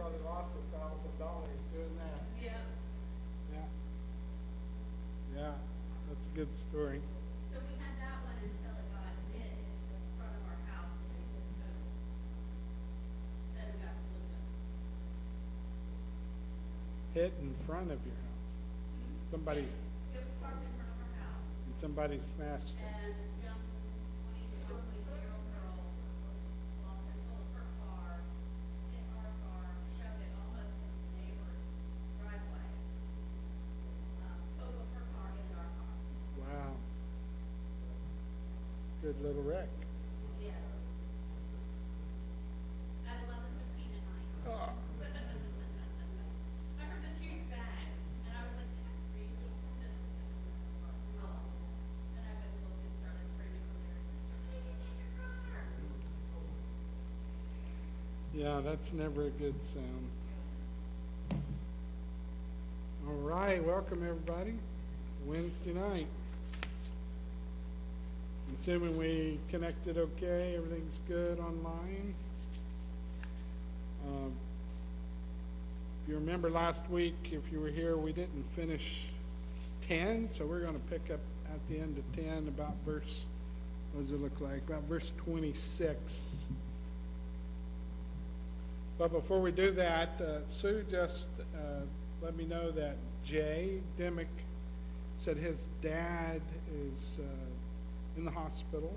probably lost $1,000 doing that. Yeah. Yeah. Yeah, that's a good story. So we had that one until it got hit in front of our house and it was total. Then we got aluminum. Hit in front of your house. Somebody, It was parked in front of our house somebody smashed it. and this young 22-year-old girl lost control of her car, hit our car, shoved it almost into the neighbor's driveway. Totaled her car and our car. Wow. Good little wreck. Yes. At 11:15 at night. Oh. I heard this huge bang, and I was like, did I really send it? And I went and looked and started screaming from there. Somebody just hit your car. Yeah, that's never a good sound. All right, welcome everybody. Wednesday night. Assuming we connected okay, everything's good online. If you remember last week, if you were here, we didn't finish 10, so we're going to pick up at the end of 10 about verse, what does it look like? About verse 26. But before we do that, Sue just let me know that Jay Dimmick said his dad is in the hospital,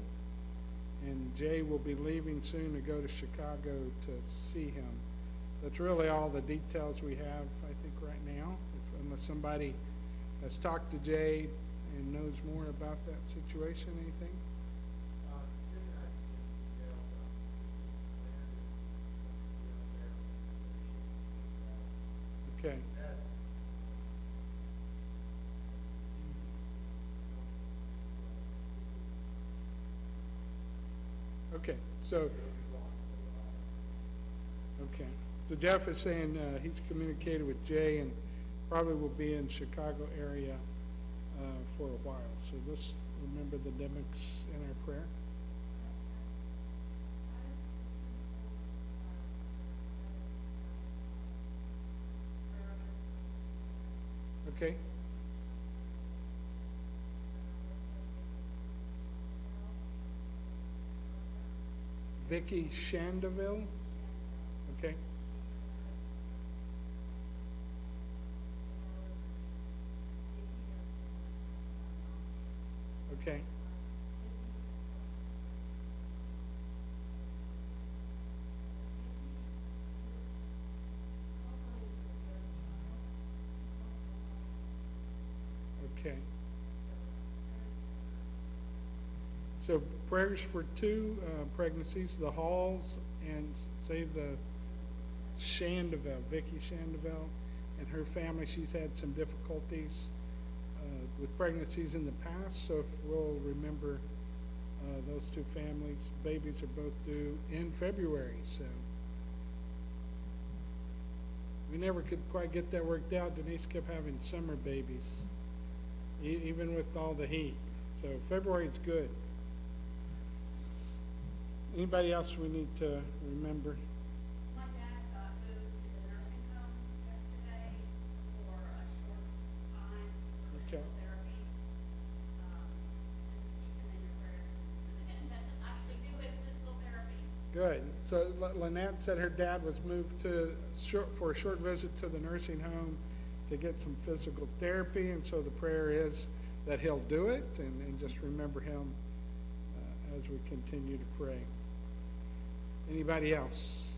and Jay will be leaving soon to go to Chicago to see him. That's really all the details we have, I think, right now, unless somebody has talked to Jay and knows more about that situation. Anything? Okay. Okay, so Jeff is saying he's communicated with Jay and probably will be in Chicago area for a while. So let's remember the Dimmicks in our prayer. Okay. Vicky Shandeville. Okay. Okay. Okay. So prayers for two pregnancies, the Halls and say the Shandeville, Vicky Shandeville, and her family. She's had some difficulties with pregnancies in the past, so if we'll remember those two families. Babies are both due in February, so we never could quite get that worked out. Denise kept having summer babies, even with all the heat. So February's good. Anybody else we need to remember? My dad got moved to the nursing home yesterday for a short time for Okay. physical therapy. And keep him in your prayers. And actually do his physical therapy. Good. So Lynette said her dad was moved for a short visit to the nursing home to get some physical therapy, and so the prayer is that he'll do it, and just remember him as we continue to pray. Anybody else?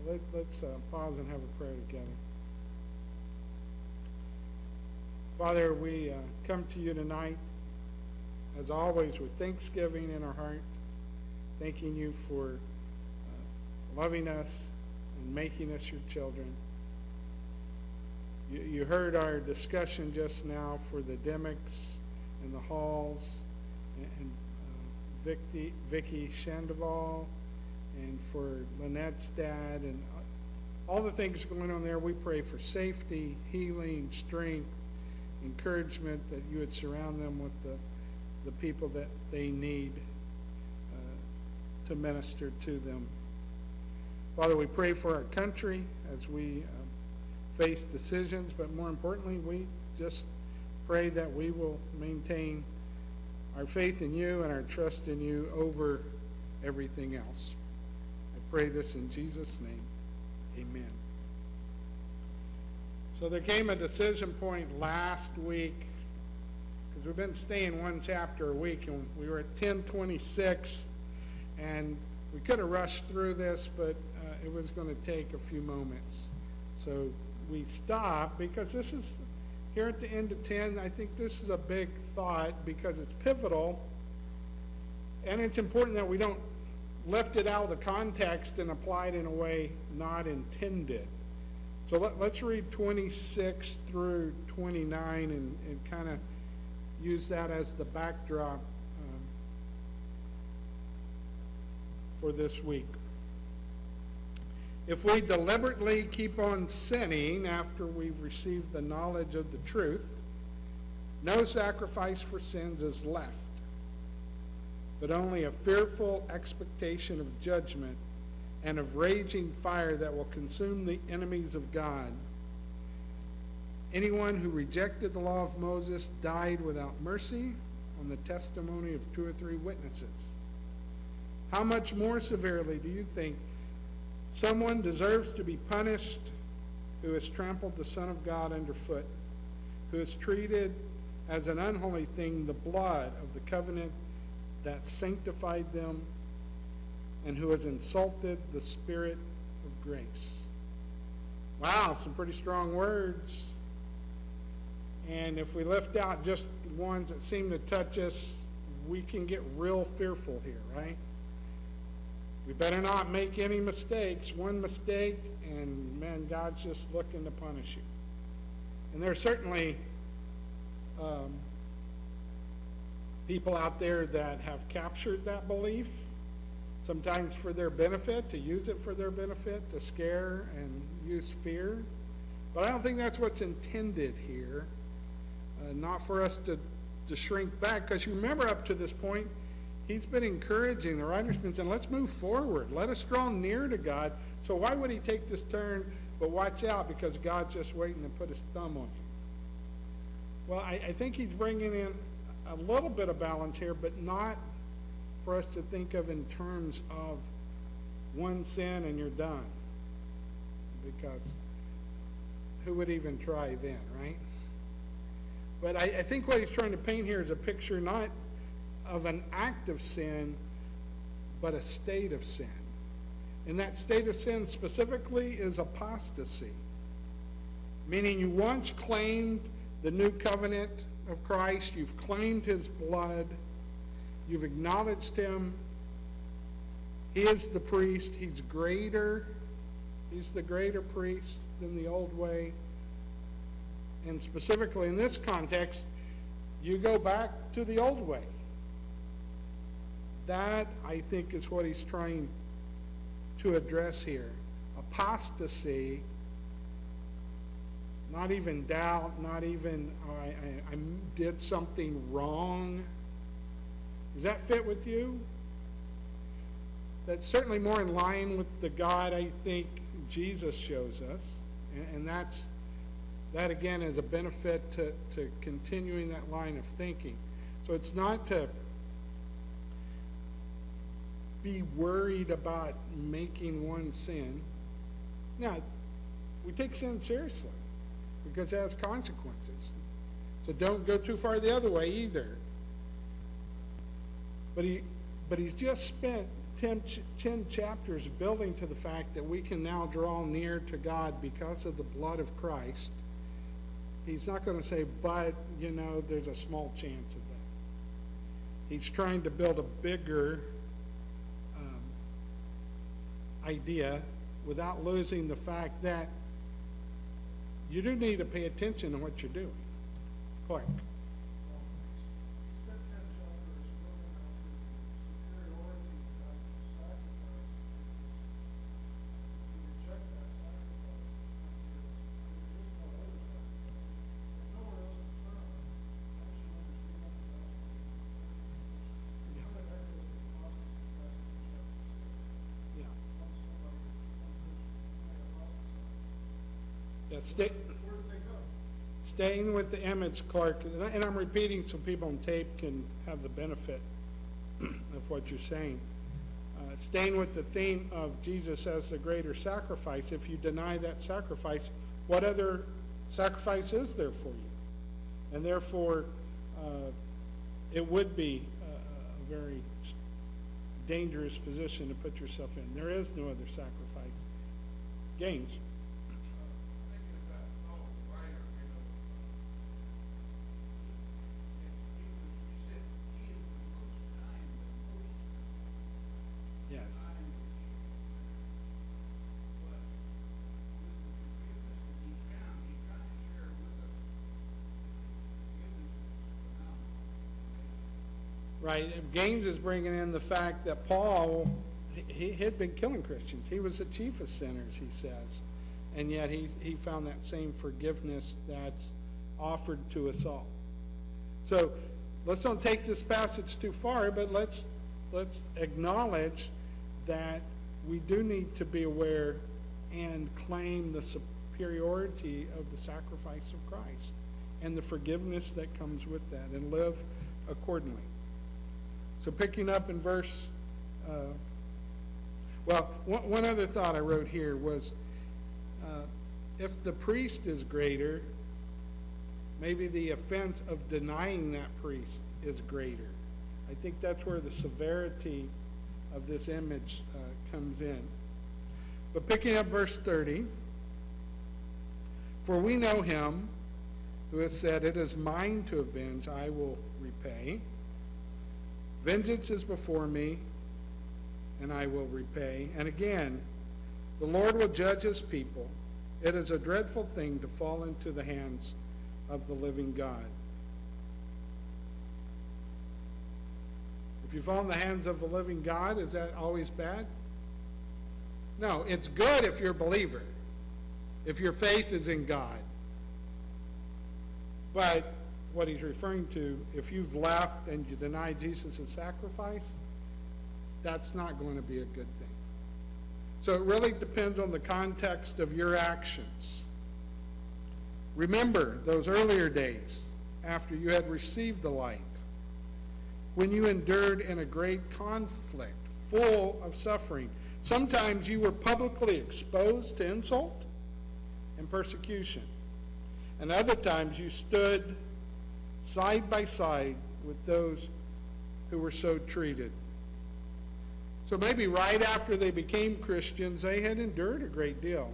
Let's pause and have a prayer together. Father, we come to you tonight, as always, with thanksgiving in our heart, thanking you for loving us and making us your children. You heard our discussion just now for the Dimmicks and the Halls and Vicky Shandoval, and for Lynette's dad, and all the things going on there. We pray for safety, healing, strength, encouragement, that you would surround them with the people that they need to minister to them. Father, we pray for our country as we face decisions, but more importantly, we just pray that we will maintain our faith in you and our trust in you over everything else. I pray this in Jesus' name. Amen. So there came a decision point last week, because we've been staying one chapter a week, and we were at 10:26, and we could have rushed through this, but it was going to take a few moments. So we stopped, because this is, here at the end of 10, I think this is a big thought, because it's pivotal, and it's important that we don't lift it out of the context and apply it in a way not intended. So let's read 26 through 29 and kind of use that as the backdrop for this week. If we deliberately keep on sinning after we've received the knowledge of the truth, no sacrifice for sins is left, but only a fearful expectation of judgment and of raging fire that will consume the enemies of God. Anyone who rejected the law of Moses died without mercy on the testimony of 2 or 3 witnesses. How much more severely do you think someone deserves to be punished who has trampled the Son of God underfoot, who has treated as an unholy thing the blood of the covenant that sanctified them, and who has insulted the Spirit of grace? Wow, some pretty strong words. And if we lift out just ones that seem to touch us, we can get real fearful here, right? We better not make any mistakes. One mistake, and man, God's just looking to punish you. And there's certainly people out there that have captured that belief, sometimes for their benefit, to use it for their benefit, to scare and use fear. But I don't think that's what's intended here. Not for us to shrink back, because you remember up to this point, he's been encouraging, the writer's been saying, let's move forward. Let us draw near to God. So why would he take this turn? But watch out, because God's just waiting to put his thumb on you. Well, I think he's bringing in a little bit of balance here, but not for us to think of in terms of one sin and you're done. Because who would even try then, right? But I think what he's trying to paint here is a picture not of an act of sin, but a state of sin. And that state of sin specifically is apostasy. Meaning you once claimed the new covenant of Christ, you've claimed his blood, you've acknowledged him. He is the priest, he's greater, he's the greater priest than the old way. And specifically in this context, you go back to the old way. That, I think, is what he's trying to address here. Apostasy, not even doubt, not even, I did something wrong. Does that fit with you? That's certainly more in line with the God I think Jesus shows us. And that again is a benefit to continuing that line of thinking. So it's not to be worried about making one sin. Now, we take sin seriously because it has consequences. So don't go too far the other way either. But he's just spent 10 chapters building to the fact that we can now draw near to God because of the blood of Christ. He's not going to say, but, there's a small chance of that. He's trying to build a bigger idea without losing the fact that you do need to pay attention to what you're doing. Clark. Staying with the image, Clark, and I'm repeating so people on tape can have the benefit of what you're saying. Staying with the theme of Jesus as the greater sacrifice, if you deny that sacrifice, what other sacrifice is there for you? And therefore, it would be a very dangerous position to put yourself in. There is no other sacrifice. Gaines. Yes. Right. Gaines is bringing in the fact that Paul, he had been killing Christians. He was the chief of sinners, he says. And yet he found that same forgiveness that's offered to us all. So let's not take this passage too far, but let's acknowledge that we do need to be aware and claim the superiority of the sacrifice of Christ and the forgiveness that comes with that, and live accordingly. So picking up in verse, one other thought I wrote here was, if the priest is greater, maybe the offense of denying that priest is greater. I think that's where the severity of this image comes in. But picking up verse 30, for we know him who has said, it is mine to avenge, I will repay. Vengeance is before me, and I will repay. And again, the Lord will judge his people. It is a dreadful thing to fall into the hands of the living God. If you fall in the hands of the living God, is that always bad? No, it's good if you're a believer, if your faith is in God. But what he's referring to, if you've left and you deny Jesus' sacrifice, that's not going to be a good thing. So it really depends on the context of your actions. Remember those earlier days after you had received the light, when you endured in a great conflict, full of suffering. Sometimes you were publicly exposed to insult and persecution. And other times you stood side by side with those who were so treated. So maybe right after they became Christians, they had endured a great deal.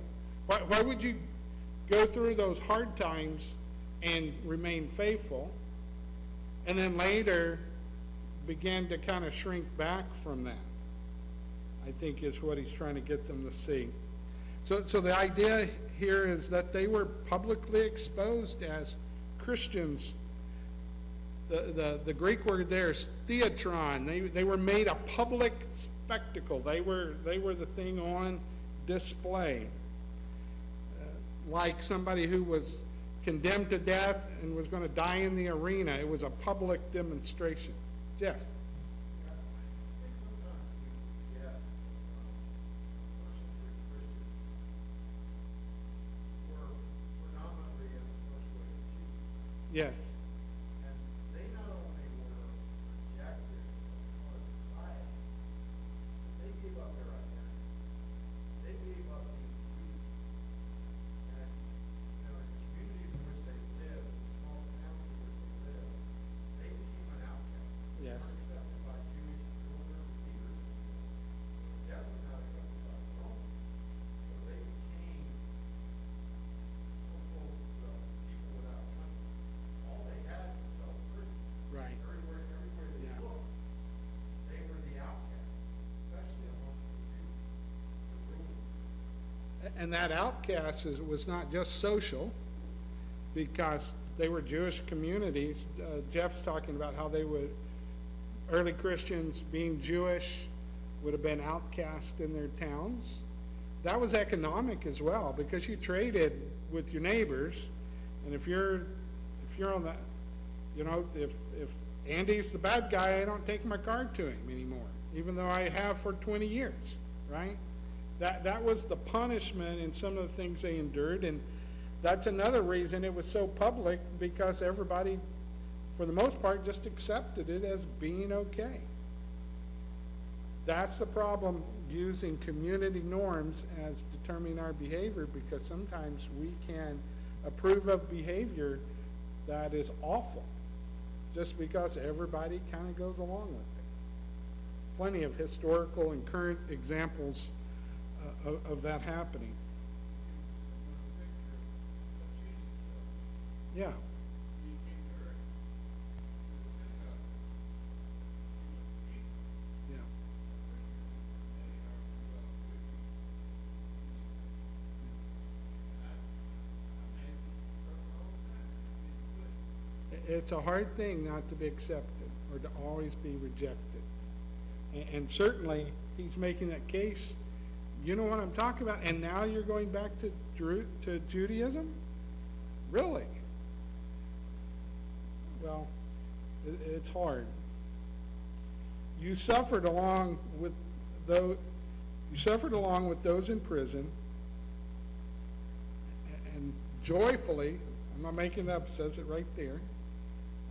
Why would you go through those hard times and remain faithful, and then later began to kind of shrink back from that? I think is what he's trying to get them to see. So the idea here is that they were publicly exposed as Christians. The Greek word there is theatron. They were made a public spectacle. They were the thing on display. Like somebody who was condemned to death and was going to die in the arena. It was a public demonstration. Jeff. Yes. And they not only were rejected by society, but they gave up their identity. They gave up being free. And in the communities in which they lived, the small towns in which they lived, they became an outcast. Yes. They weren't accepted by Jewish rulers or leaders. They were definitely not accepted by the Romans. So they became people without country. All they had was self-free. Right. Everywhere they Yeah. looked, they were the outcast, especially amongst the rulers. And that outcast was not just social, because they were Jewish communities. Jeff's talking about how early Christians being Jewish would have been outcast in their towns. That was economic as well, because you traded with your neighbors, and if you're on that, if Andy's the bad guy, I don't take my card to him anymore, even though I have for 20 years, right? That was the punishment in some of the things they endured. And That's another reason it was so public, because everybody, for the most part, just accepted it as being okay. That's the problem, using community norms as determining our behavior, because sometimes we can approve of behavior that is awful, just because everybody kind of goes along with it. Plenty of historical and current examples of that happening. Yeah. Yeah. It's a hard thing not to be accepted or to always be rejected. And certainly, he's making that case. You know what I'm talking about? And now you're going back to Judaism? Really? Well, it's hard. You suffered along with those in prison, and joyfully, I'm not making it up, it says it right there,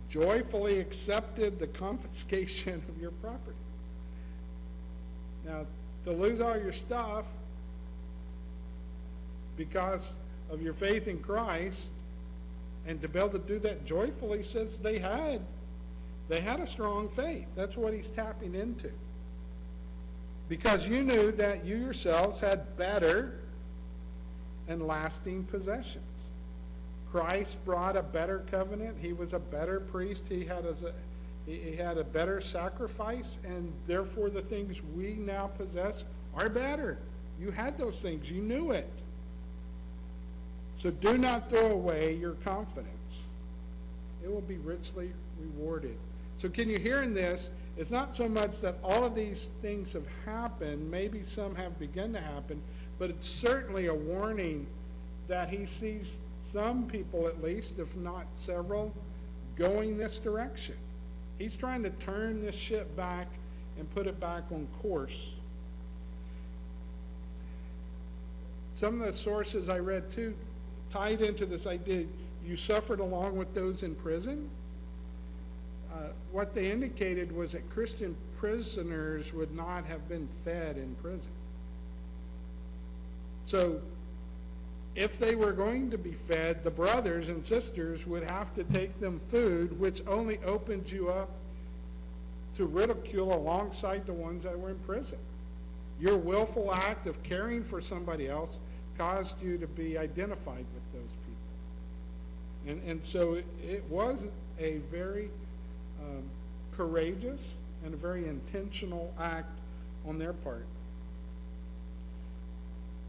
joyfully accepted the confiscation of your property. Now, to lose all your stuff because of your faith in Christ, and to be able to do that joyfully, says they had a strong faith. That's what he's tapping into. Because you knew that you yourselves had better and lasting possessions. Christ brought a better covenant. He was a better priest. He had a better sacrifice, and therefore the things we now possess are better. You had those things. You knew it. So do not throw away your confidence. It will be richly rewarded. So can you hear in this, it's not so much that all of these things have happened, maybe some have begun to happen, but it's certainly a warning that he sees some people, at least, if not several, going this direction. He's trying to turn this ship back and put it back on course. Some of the sources I read too tied into this idea, you suffered along with those in prison. What they indicated was that Christian prisoners would not have been fed in prison. So if they were going to be fed, the brothers and sisters would have to take them food, which only opened you up to ridicule alongside the ones that were in prison. Your willful act of caring for somebody else caused you to be identified with those people. And so it was a very courageous and a very intentional act on their part.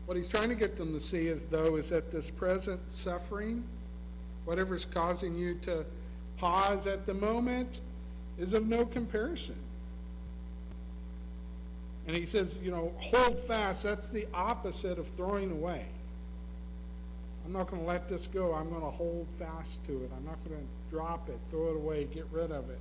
What he's trying to get them to see is that this present suffering, whatever's causing you to pause at the moment, is of no comparison. And he says, hold fast. That's the opposite of throwing away. I'm not going to let this go. I'm going to hold fast to it. I'm not going to drop it, throw it away, get rid of it.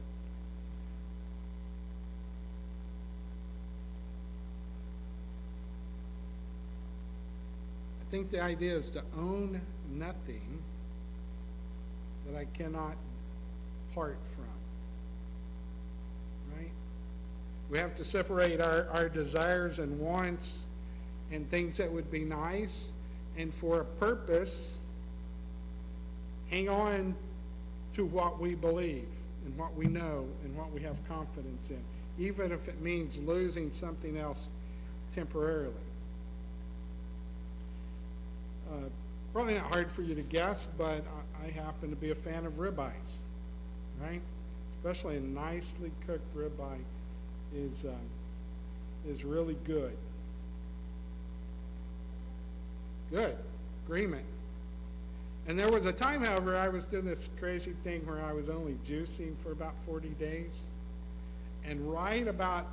I think the idea is to own nothing that I cannot part from. Right? We have to separate our desires and wants and things that would be nice, and for a purpose, hang on to what we believe and what we know and what we have confidence in, even if it means losing something else temporarily. Probably not hard for you to guess, but I happen to be a fan of ribeyes, right? Especially a nicely cooked ribeye is really good. Good. Agreement. And there was a time, however, I was doing this crazy thing where I was only juicing for about 40 days. And right about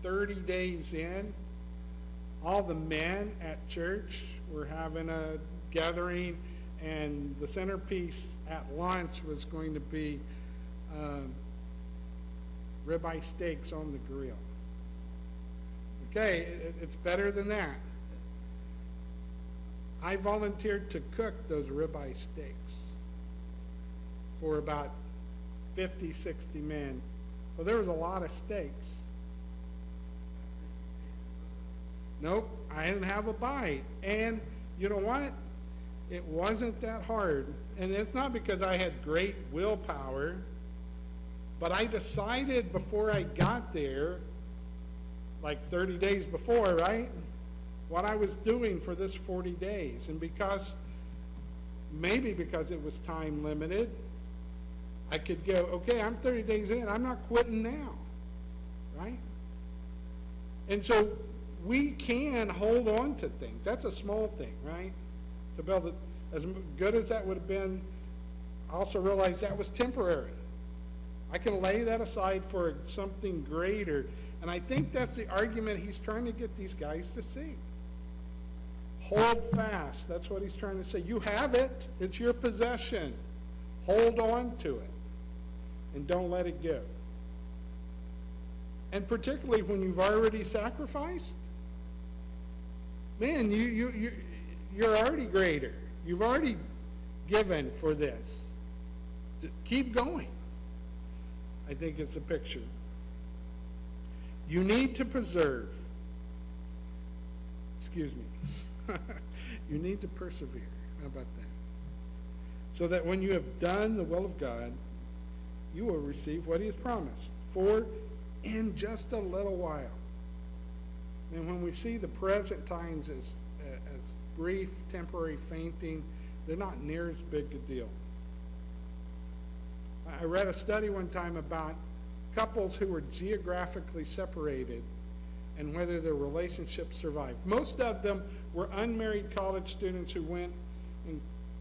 30 days in, all the men at church were having a gathering, and the centerpiece at lunch was going to be ribeye steaks on the grill. Okay, it's better than that. I volunteered to cook those ribeye steaks for about 50, 60 men. So there was a lot of steaks. Nope, I didn't have a bite. And you know what? It wasn't that hard. And it's not because I had great willpower, but I decided before I got there, like 30 days before, right, what I was doing for this 40 days. And maybe because it was time limited, I could go, okay, I'm 30 days in, I'm not quitting now, right? And so we can hold on to things. That's a small thing, right? To build it, as good as that would have been, I also realized that was temporary. I can lay that aside for something greater. And I think that's the argument he's trying to get these guys to see. Hold fast. That's what he's trying to say. You have it. It's your possession. Hold on to it. And don't let it go. And particularly when you've already sacrificed, man, you're already greater. You've already given for this. Keep going. I think it's a picture. You need to preserve. Excuse me. You need to persevere. How about that? So that when you have done the will of God, you will receive what he has promised. For in just a little while. And when we see the present times as brief, temporary fainting, they're not near as big a deal. I read a study one time about couples who were geographically separated and whether their relationship survived. Most of them were unmarried college students who went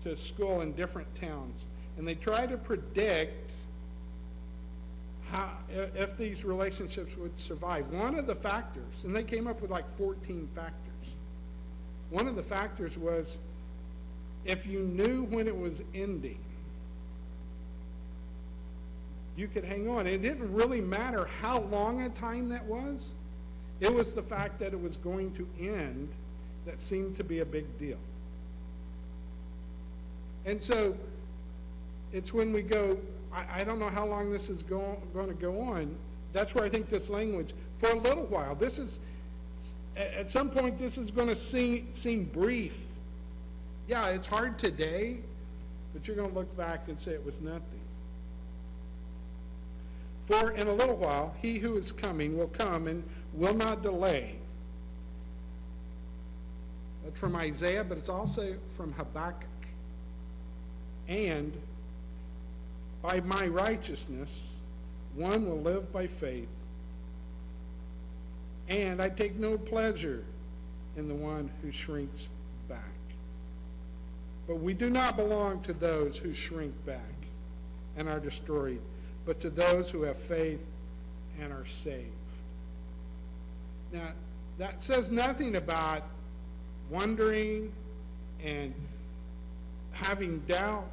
to school in different towns. And they tried to predict if these relationships would survive. One of the factors, and they came up with like 14 factors. One of the factors was if you knew when it was ending, you could hang on. It didn't really matter how long a time that was. It was the fact that it was going to end that seemed to be a big deal. And so it's when we go, I don't know how long this is going to go on. That's where I think this language, for a little while, this is, at some point this is going to seem brief. Yeah, it's hard today, but you're going to look back and say it was nothing. For in a little while, he who is coming will come and will not delay. That's from Isaiah, but it's also from Habakkuk. And by my righteousness, one will live by faith. And I take no pleasure in the one who shrinks back. But we do not belong to those who shrink back and are destroyed, but to those who have faith and are saved. Now, that says nothing about wondering and having doubt.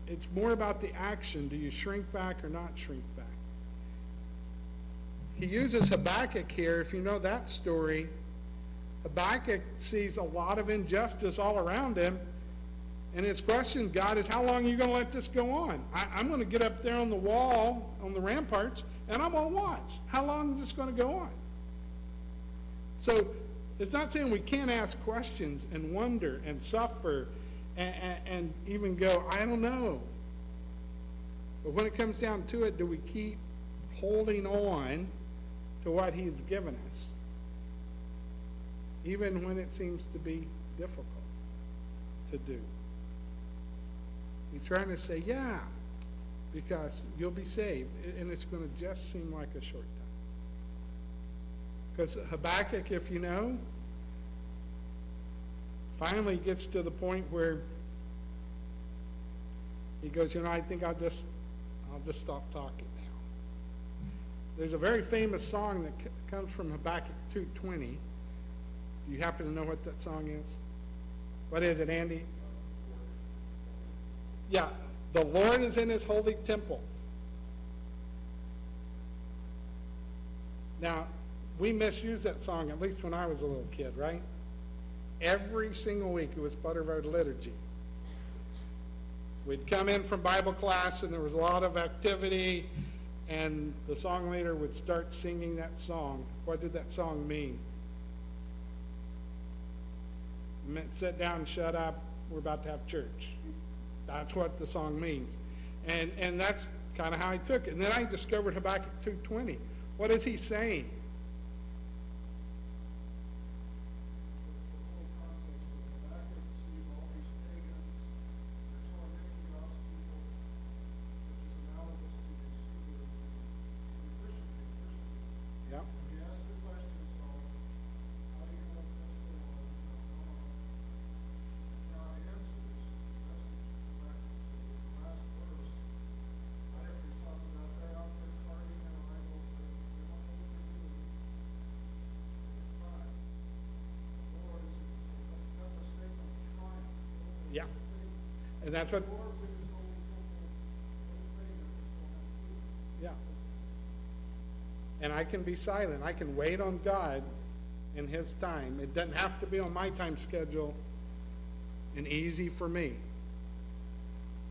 It's more about the action. Do you shrink back or not shrink back? He uses Habakkuk here. If you know that story, Habakkuk sees a lot of injustice all around him. And his question, God, is how long are you going to let this go on? I'm going to get up there on the wall, on the ramparts, and I'm going to watch. How long is this going to go on? So it's not saying we can't ask questions and wonder and suffer and even go, I don't know. But when it comes down to it, do we keep holding on to what he's given us? Even when it seems to be difficult to do. He's trying to say, yeah, because you'll be saved. And it's going to just seem like a short time. Because Habakkuk, if you know, finally gets to the point where he goes, I think I'll just stop talking now. There's a very famous song that comes from Habakkuk 2:20. Do you happen to know what that song is? What is it, Andy? Yeah, the Lord is in his holy temple. Now, we misuse that song, at least when I was a little kid, right? every single week. It was part of our liturgy. We'd come in from Bible class and there was a lot of activity, and the song leader would start singing that song. What did that song mean? It meant sit down, shut up, we're about to have church. That's what the song means. And that's kind of how I took it. And then I discovered Habakkuk 2:20. What is he saying? The whole context of Habakkuk sees all these pagans, they're so making God's people, which is analogous to the Christian people. Yeah. When he asks the question, so how do you know that's the Lord? God answers, that's the last verse. I never talked about they're out there carving their idols, they don't know what they're doing. They cry. The Lord is, that's a statement of triumph. Yeah. And that's what, The Lord's in his holy temple, those pagans don't have food. yeah. And I can be silent. I can wait on God in his time. It doesn't have to be on my time schedule and easy for me.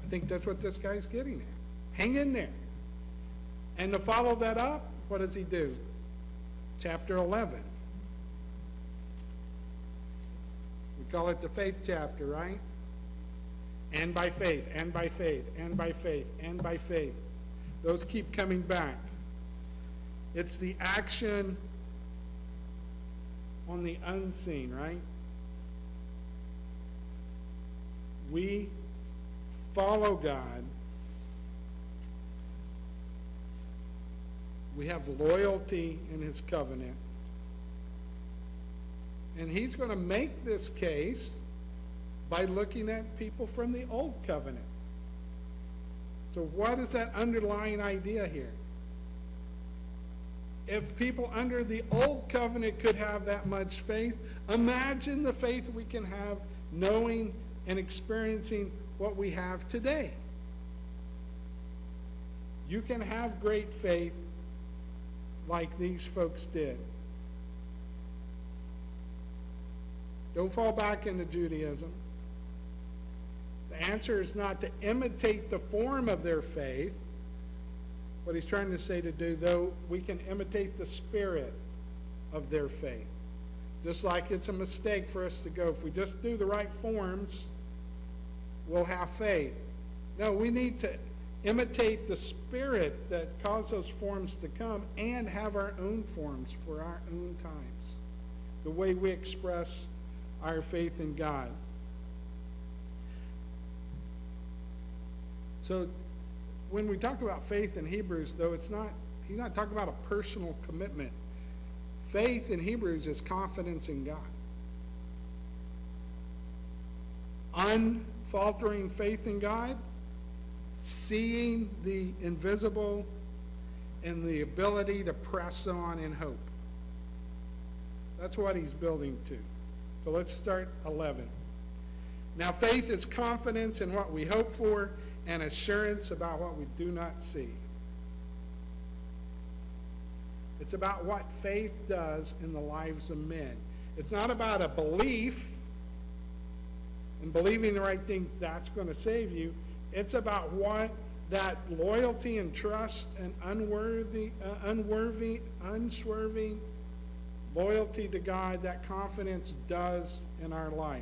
I think that's what this guy's getting at. Hang in there. And to follow that up, what does he do? Chapter 11. We call it the faith chapter, right? And by faith, and by faith, and by faith, and by faith. Those keep coming back. It's the action on the unseen, right? We follow God. We have loyalty in his covenant. And he's going to make this case by looking at people from the old covenant. So what is that underlying idea here? If people under the old covenant could have that much faith, imagine the faith we can have knowing and experiencing what we have today. You can have great faith like these folks did. Don't fall back into Judaism. The answer is not to imitate the form of their faith. What he's trying to say to do, though, we can imitate the spirit of their faith. Just like it's a mistake for us to go, if we just do the right forms, we'll have faith. No, we need to imitate the spirit that caused those forms to come and have our own forms for our own times. The way we express our faith in God. So when we talk about faith in Hebrews, though, he's not talking about a personal commitment. Faith in Hebrews is confidence in God. Unfaltering faith in God, seeing the invisible, and the ability to press on in hope. That's what he's building to. So let's start 11. Now faith is confidence in what we hope for and assurance about what we do not see. It's about what faith does in the lives of men. It's not about a belief and believing the right thing that's going to save you. It's about what that loyalty and trust and unswerving loyalty to God, that confidence does in our life.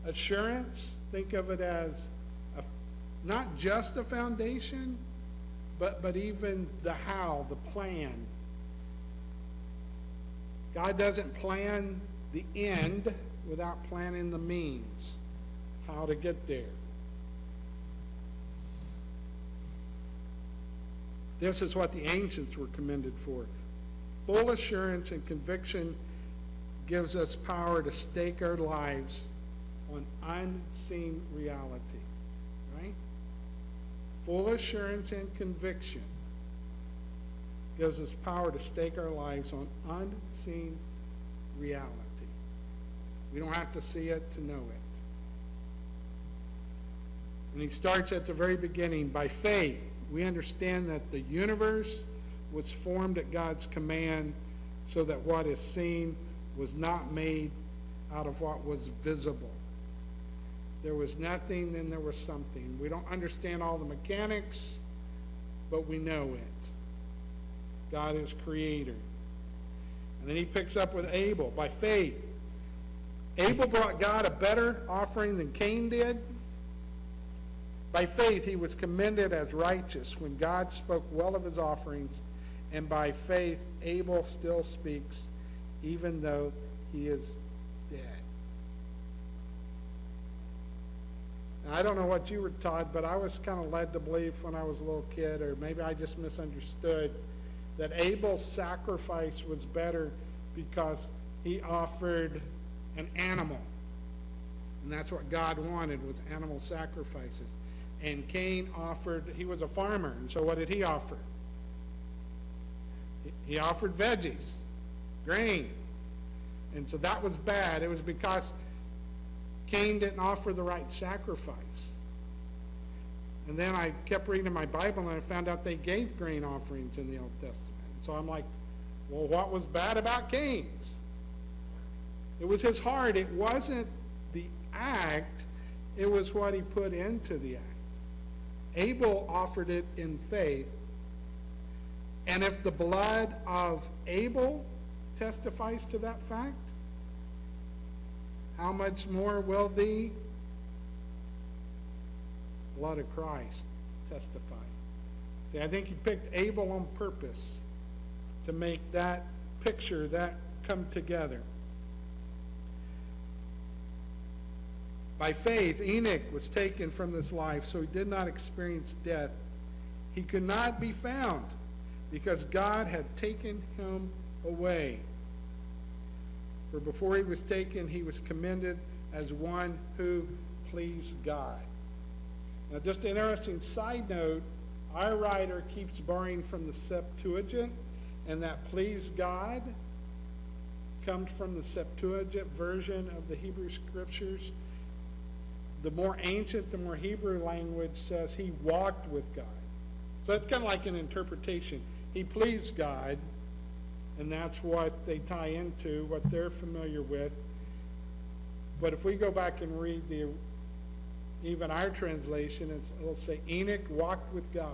Assurance, think of it as not just a foundation, but even the how, the plan. God doesn't plan the end without planning the means, how to get there. This is what the ancients were commended for. Full assurance and conviction gives us power to stake our lives on unseen reality, right? Full assurance and conviction gives us power to stake our lives on unseen reality. We don't have to see it to know it. And he starts at the very beginning. By faith, we understand that the universe was formed at God's command, so that what is seen was not made out of what was visible. There was nothing, then there was something. We don't understand all the mechanics, but we know it. God is creator. And then he picks up with Abel. By faith, Abel brought God a better offering than Cain did. By faith, he was commended as righteous when God spoke well of his offerings. And by faith, Abel still speaks, even though he is dead. Now, I don't know what you were taught, but I was kind of led to believe when I was a little kid, or maybe I just misunderstood, that Abel's sacrifice was better because he offered an animal. And that's what God wanted, was animal sacrifices. And Cain offered, he was a farmer, and so what did he offer? He offered veggies, grain. And so that was bad. It was because Cain didn't offer the right sacrifice. And then I kept reading my Bible and I found out they gave grain offerings in the Old Testament. So I'm like, well, what was bad about Cain's? It was his heart. It wasn't the act. It was what he put into the act. Abel offered it in faith. And if the blood of Abel testifies to that fact, how much more will the blood of Christ testify? See, I think he picked Abel on purpose to make that picture, that come together. By faith, Enoch was taken from this life, so he did not experience death. He could not be found because God had taken him away. For before he was taken, he was commended as one who pleased God. Now, just an interesting side note, our writer keeps borrowing from the Septuagint, and that pleased God comes from the Septuagint version of the Hebrew Scriptures. The more ancient, the more Hebrew language says he walked with God. So it's kind of like an interpretation. He pleased God, and that's what they tie into, what they're familiar with. But if we go back and read even our translation, it'll say Enoch walked with God.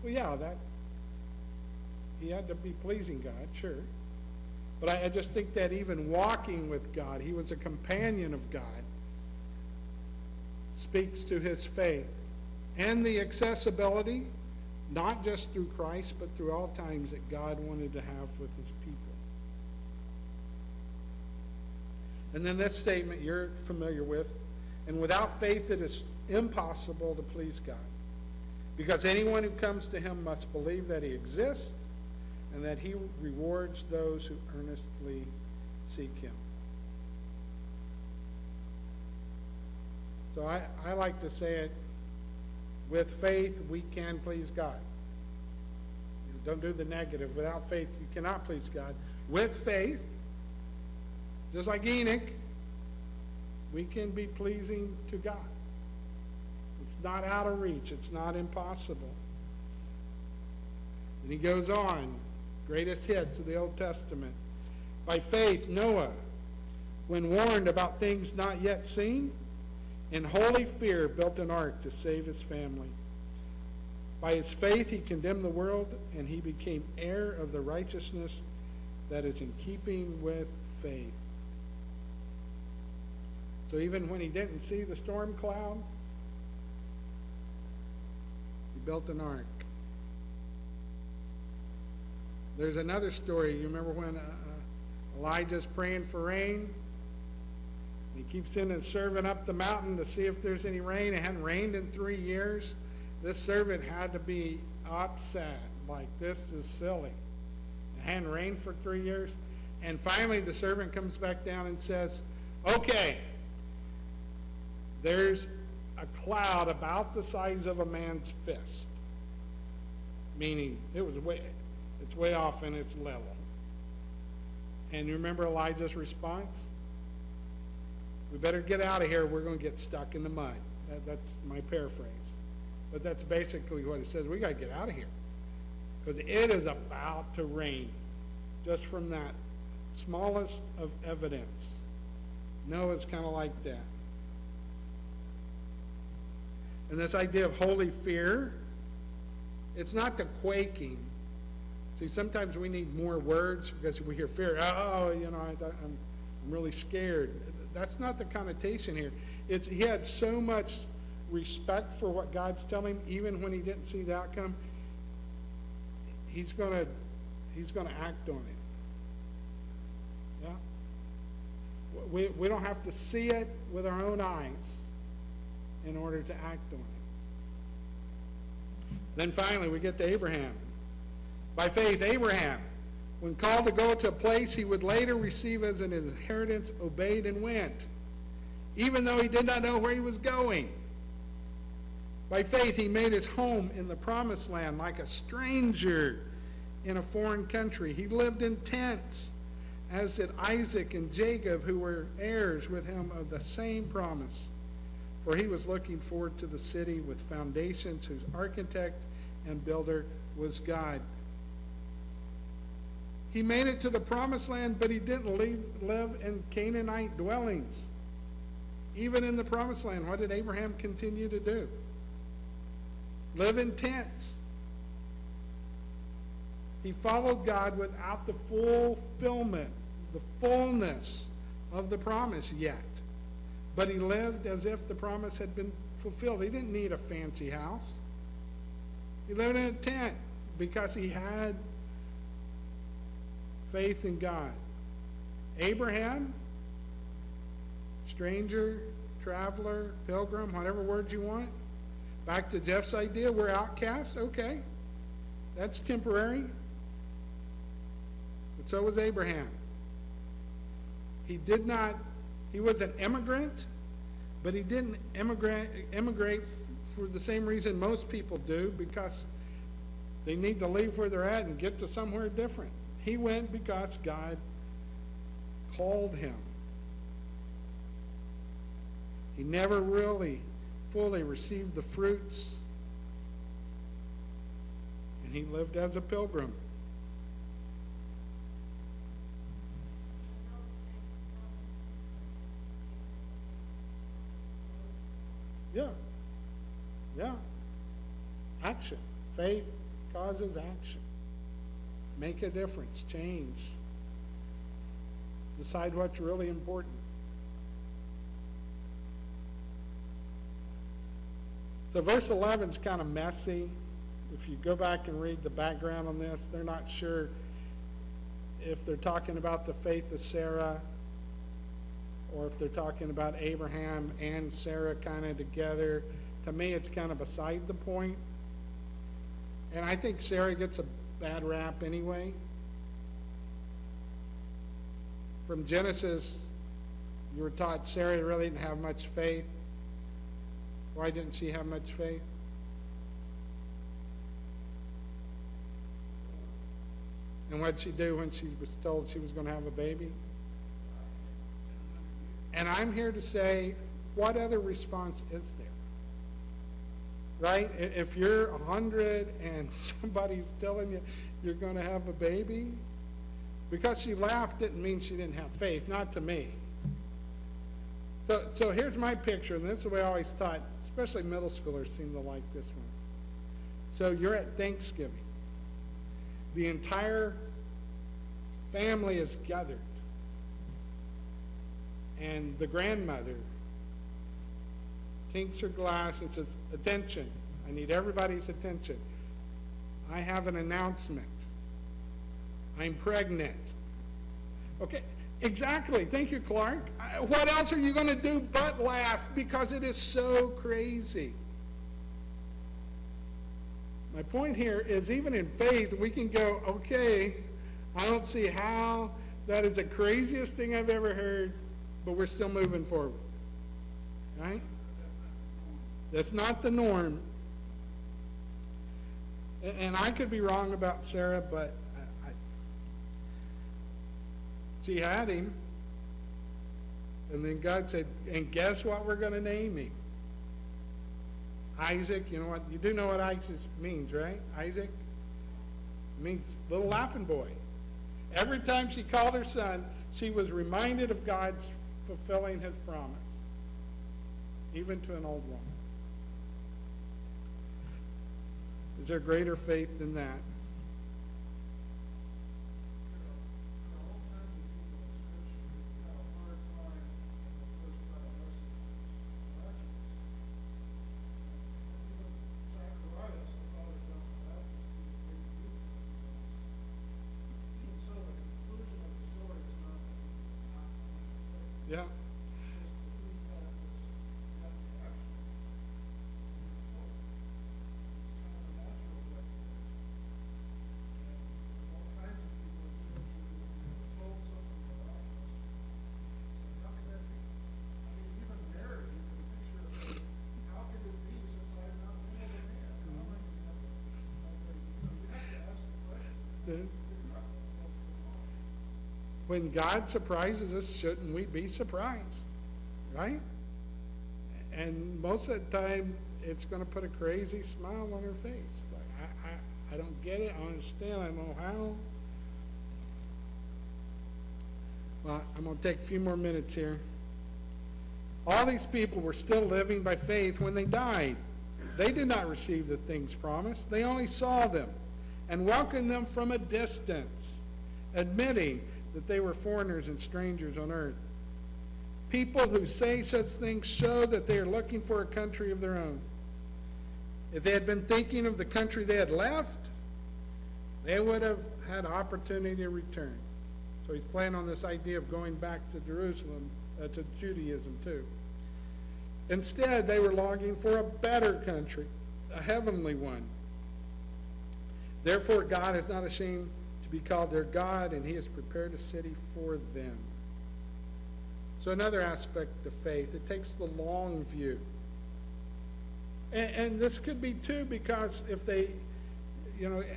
Well, yeah, he had to be pleasing God, sure. But I just think that even walking with God, he was a companion of God, speaks to his faith and the accessibility, not just through Christ, but through all times that God wanted to have with his people. And then this statement you're familiar with, and without faith it is impossible to please God, because anyone who comes to him must believe that he exists and that he rewards those who earnestly seek him. So I like to say it, with faith we can please God. Don't do the negative. Without faith you cannot please God. With faith, just like Enoch, we can be pleasing to God. It's not out of reach. It's not impossible. And he goes on, greatest hits of the Old Testament. By faith, Noah, when warned about things not yet seen, in holy fear built an ark to save his family. By his faith he condemned the world, and he became heir of the righteousness that is in keeping with faith. So even when he didn't see the storm cloud, he built an ark. There's another story. You remember when Elijah's praying for rain? He keeps in and servant up the mountain to see if there's any rain. It hadn't rained in 3 years. This servant had to be upset, like, this is silly. It hadn't rained for 3 years. And finally the servant comes back down and says, okay, there's a cloud about the size of a man's fist. Meaning it's way off in its level. And you remember Elijah's response? We better get out of here. We're going to get stuck in the mud. That's my paraphrase. But that's basically what it says. We got to get out of here, because it is about to rain just from that Smallest of evidence. Noah's kind of like that. And this idea of holy fear, it's not the quaking. See, sometimes we need more words because we hear fear. Oh, I'm really scared. That's not the connotation here. He had so much respect for what God's telling him, even when he didn't see the outcome. He's gonna act on it. Yeah. We don't have to see it with our own eyes in order to act on it. Then finally, we get to Abraham. By faith, Abraham, when called to go to a place he would later receive as an inheritance, obeyed and went, even though he did not know where he was going. By faith, he made his home in the promised land like a stranger in a foreign country. He lived in tents, as did Isaac and Jacob, who were heirs with him of the same promise. For he was looking forward to the city with foundations, whose architect and builder was God. He made it to the promised land, but he didn't live in Canaanite dwellings. Even in the promised land, what did Abraham continue to do? Live in tents. He followed God without the fulfillment, the fullness of the promise yet. But he lived as if the promise had been fulfilled. He didn't need a fancy house. He lived in a tent because he had faith in God. Abraham, stranger, traveler, pilgrim, whatever word you want. Back to Jeff's idea, we're outcasts. Okay, that's temporary. But so was Abraham. He was an immigrant, but he didn't immigrate for the same reason most people do, because they need to leave where they're at and get to somewhere different. He went because God called him. He never really fully received the fruits, and he lived as a pilgrim. Yeah. Action. Faith causes action. Make a difference. Change. Decide what's really important. So verse 11 is kind of messy. If you go back and read the background on this, they're not sure if they're talking about the faith of Sarah or if they're talking about Abraham and Sarah kind of together. To me, it's kind of beside the point. And I think Sarah gets a bad rap anyway. From Genesis, you were taught Sarah really didn't have much faith. Why didn't she have much faith? And what did she do when she was told she was going to have a baby? And I'm here to say, what other response is there? Right? If you're 100 and somebody's telling you you're going to have a baby, because she laughed didn't mean she didn't have faith, not to me. So here's my picture, and this is the way I always taught, especially middle schoolers seem to like this one. So you're at Thanksgiving. The entire family is gathered. And the grandmother tinks her glass and says, attention, I need everybody's attention. I have an announcement. I'm pregnant. Okay, exactly. Thank you, Clark. What else are you going to do but laugh, because it is so crazy? My point here is, even in faith, we can go, okay, I don't see how that is the craziest thing I've ever heard, but we're still moving forward. Right? That's not the norm. And I could be wrong about Sarah, but she had him. And then God said, and guess what we're going to name him? Isaac. You know what? You do know what Isaac means, right? Isaac? It means little laughing boy. Every time she called her son, she was reminded of God's fulfilling his promise, even to an old woman. Is there greater faith than that? Yeah. When God surprises us, shouldn't we be surprised? Right? And most of the time, it's going to put a crazy smile on her face. Like, I don't get it. I don't understand. I don't know how. Well, I'm going to take a few more minutes here. All these people were still living by faith when they died. They did not receive the things promised. They only saw them and welcomed them from a distance, admitting that they were foreigners and strangers on earth. People who say such things show that they are looking for a country of their own. If they had been thinking of the country they had left, they would have had opportunity to return. So he's playing on this idea of going back to Jerusalem, to Judaism too. Instead, they were longing for a better country, a heavenly one. Therefore, God is not ashamed to be called their God, and he has prepared a city for them. So another aspect of faith, it takes the long view. And this could be too, because if they,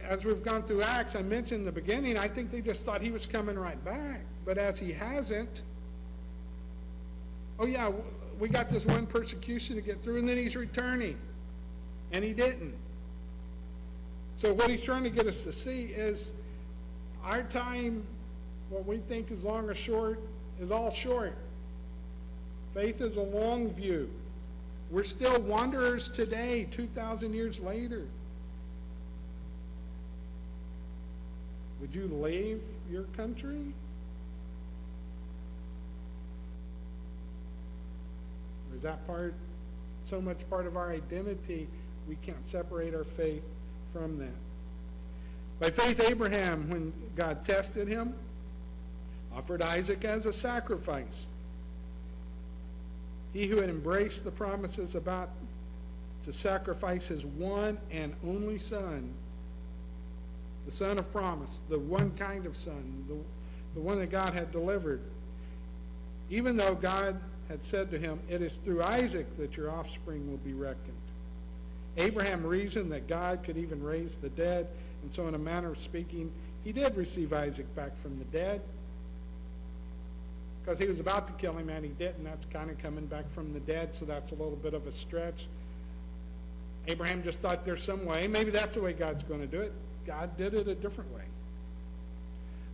as we've gone through Acts, I mentioned in the beginning, I think they just thought he was coming right back. But as he hasn't, oh yeah, we got this one persecution to get through, and then he's returning. And he didn't. So what he's trying to get us to see is our time, what we think is long or short, is all short. Faith is a long view. We're still wanderers today, 2,000 years later. Would you leave your country? Or is that so much part of our identity, we can't separate our faith from that? By faith, Abraham, when God tested him, offered Isaac as a sacrifice. He who had embraced the promises about to sacrifice his one and only son, the son of promise, the one kind of son, the one that God had delivered, even though God had said to him, "It is through Isaac that your offspring will be reckoned." Abraham reasoned that God could even raise the dead, and so in a manner of speaking, he did receive Isaac back from the dead, because he was about to kill him and he didn't. That's kind of coming back from the dead, so that's a little bit of a stretch. Abraham just thought there's some way. Maybe that's the way God's going to do it. God did it a different way.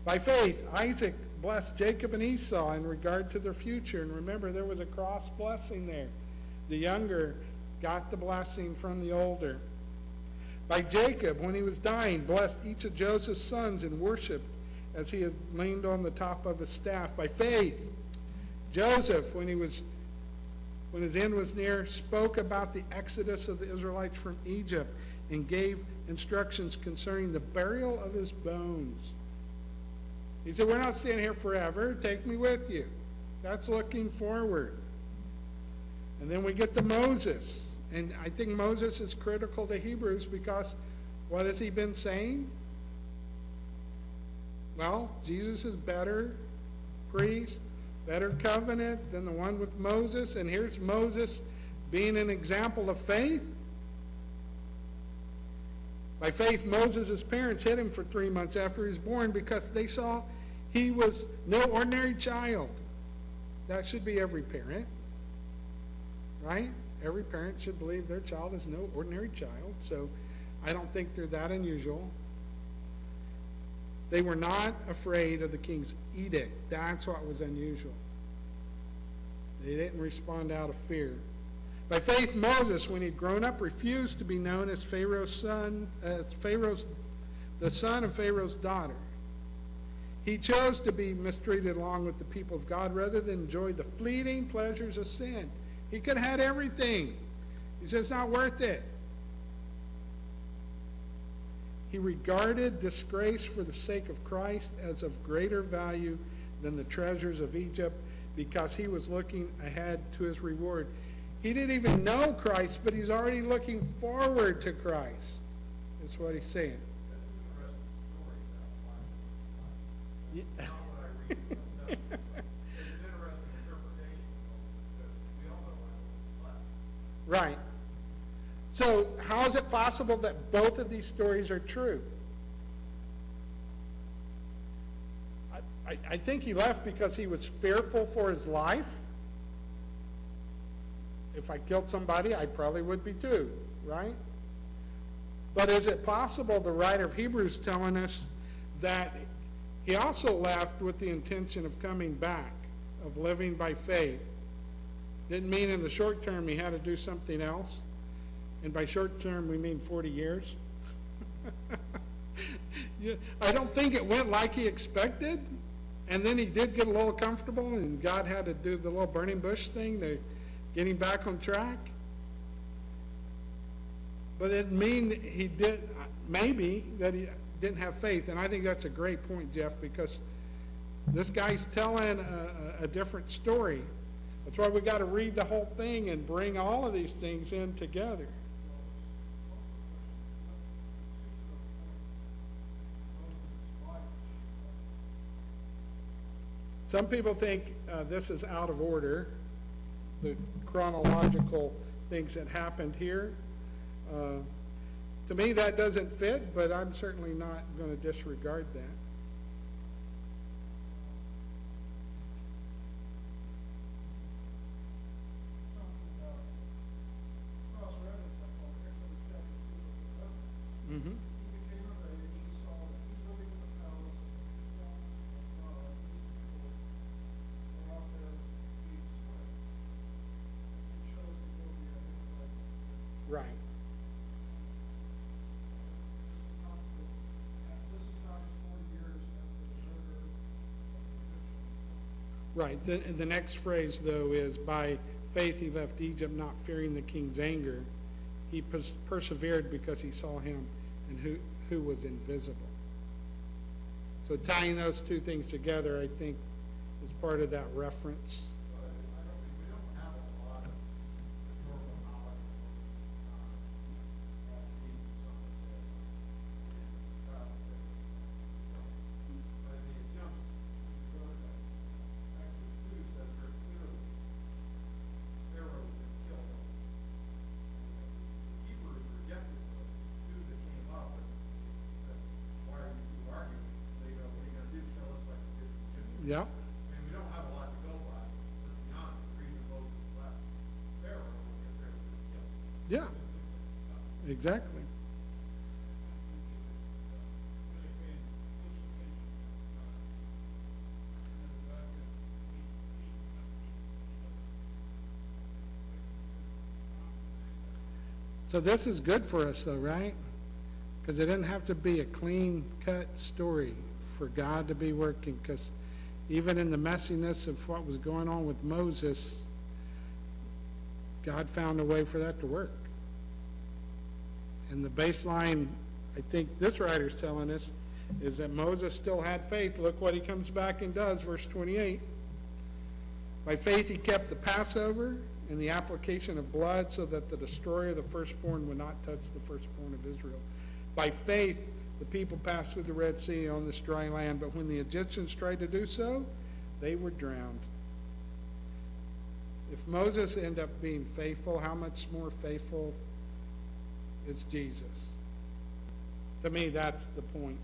By faith, Isaac blessed Jacob and Esau in regard to their future. And remember, there was a cross blessing there. The younger got the blessing from the older. By Jacob, when he was dying, blessed each of Joseph's sons and worshiped as he had leaned on the top of his staff. By faith, Joseph, when his end was near, spoke about the exodus of the Israelites from Egypt and gave instructions concerning the burial of his bones. He said, "We're not staying here forever. Take me with you." That's looking forward. And then we get to Moses. And I think Moses is critical to Hebrews because what has he been saying? Well, Jesus is better priest, better covenant than the one with Moses. And here's Moses being an example of faith. By faith, Moses' parents hid him for 3 months after he was born because they saw he was no ordinary child. That should be every parent, right? Every parent should believe their child is no ordinary child, so I don't think they're that unusual. They were not afraid of the king's edict. That's what was unusual. They didn't respond out of fear. By faith, Moses, when he'd grown up, refused to be known as the son of Pharaoh's daughter. He chose to be mistreated along with the people of God rather than enjoy the fleeting pleasures of sin. He could have had everything. He said, it's not worth it. He regarded disgrace for the sake of Christ as of greater value than the treasures of Egypt because he was looking ahead to his reward. He didn't even know Christ, but he's already looking forward to Christ. That's what he's saying. Yeah. Not what I read, but no. It's an interesting interpretation, because we all know what it was left. Right. So how is it possible that both of these stories are true? I think he left because he was fearful for his life. If I killed somebody, I probably would be too, right? But is it possible the writer of Hebrews telling us that he also left with the intention of coming back, of living by faith? Didn't mean in the short term he had to do something else. And by short term, we mean 40 years. Yeah, I don't think it went like he expected. And then he did get a little comfortable, and God had to do the little burning bush thing to get him back on track. But it didn't mean he did, maybe, that he didn't have faith. And I think that's a great point, Jeff, because this guy's telling a different story. That's why we got to read the whole thing and bring all of these things in together. Some people think this is out of order, the chronological things that happened here. To me, that doesn't fit, but I'm certainly not going to disregard that. Mm-hmm. Right. Right. The next phrase, though, is by faith he left Egypt, not fearing the king's anger. He persevered because he saw him and who was invisible. So tying those two things together, I think, is part of that reference. Yeah. I mean, we don't have a lot to go by. Let's be honest, the reason Moses left Pharaoh was because Pharaoh was killed. Yeah. Exactly. So this is good for us, though, right? Because it didn't have to be a clean-cut story for God to be working, because even in the messiness of what was going on with Moses, God found a way for that to work. And the baseline, I think this writer's telling us, is that Moses still had faith. Look what he comes back and does, verse 28. By faith he kept the Passover and the application of blood so that the destroyer of the firstborn would not touch the firstborn of Israel. By faith the people passed through the Red Sea on this dry land, but when the Egyptians tried to do so, they were drowned. If Moses ended up being faithful, how much more faithful is Jesus? To me, that's the point.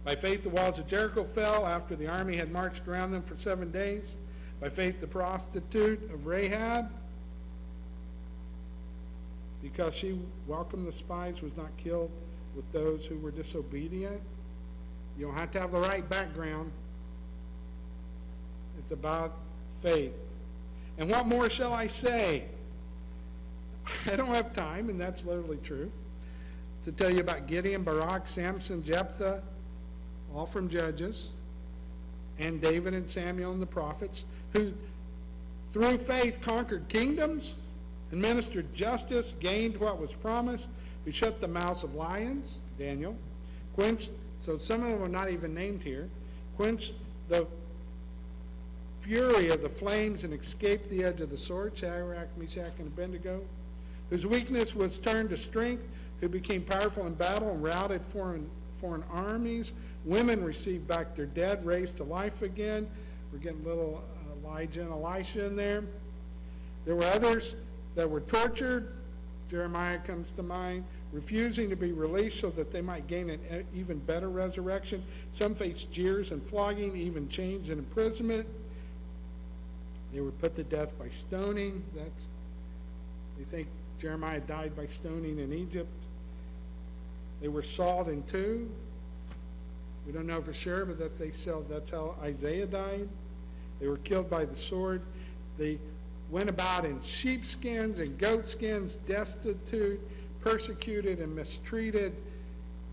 By faith, the walls of Jericho fell after the army had marched around them for 7 days. By faith, the prostitute of Rahab, because she welcomed the spies, was not killed. with those who were disobedient. You don't have to have the right background. It's about faith. And what more shall I say? I don't have time, and that's literally true, to tell you about Gideon, Barak, Samson, Jephthah, all from Judges, and David and Samuel and the prophets, who through faith conquered kingdoms, administered justice, gained what was promised, who shut the mouths of lions, Daniel, quenched, so some of them are not even named here, quenched the fury of the flames and escaped the edge of the sword, Shadrach, Meshach, and Abednego, whose weakness was turned to strength, who became powerful in battle and routed foreign armies. Women received back their dead, raised to life again. We're getting a little Elijah and Elisha in there. There were others that were tortured. Jeremiah comes to mind, refusing to be released so that they might gain an even better resurrection. Some faced jeers and flogging, even chains and imprisonment. They were put to death by stoning. They think Jeremiah died by stoning in Egypt. They were sawed in two. We don't know for sure, but that's how Isaiah died. They were killed by the sword. They went about in sheepskins and goatskins, destitute, persecuted, and mistreated,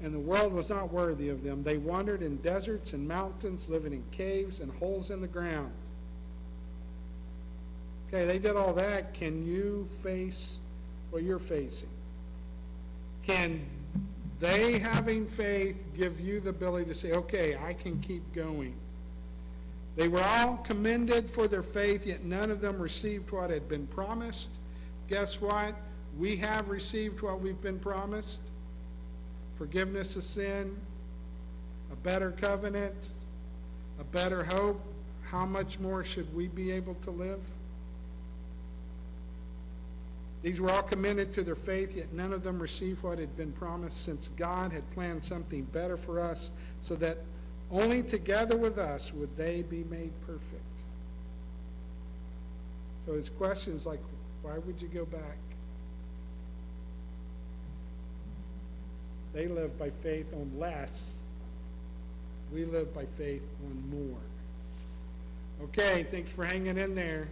and the world was not worthy of them. They wandered in deserts and mountains, living in caves and holes in the ground. Okay, they did all that. Can you face what you're facing? Can they, having faith, give you the ability to say, okay, I can keep going? They were all commended for their faith, yet none of them received what had been promised. Guess what? We have received what we've been promised. Forgiveness of sin, a better covenant, a better hope. How much more should we be able to live? These were all commended to their faith, yet none of them received what had been promised, since God had planned something better for us, so that only together with us would they be made perfect. So his question is like, why would you go back? They live by faith on less. We live by faith on more. Okay, thanks for hanging in there.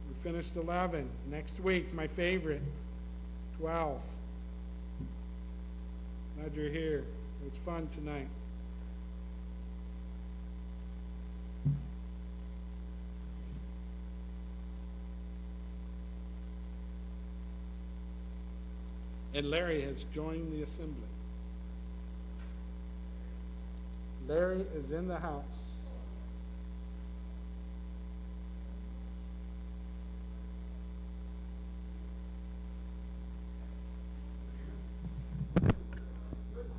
We finished 11. Next week, my favorite, 12. Glad you're here. It was fun tonight. And Larry has joined the assembly. Larry is in the house.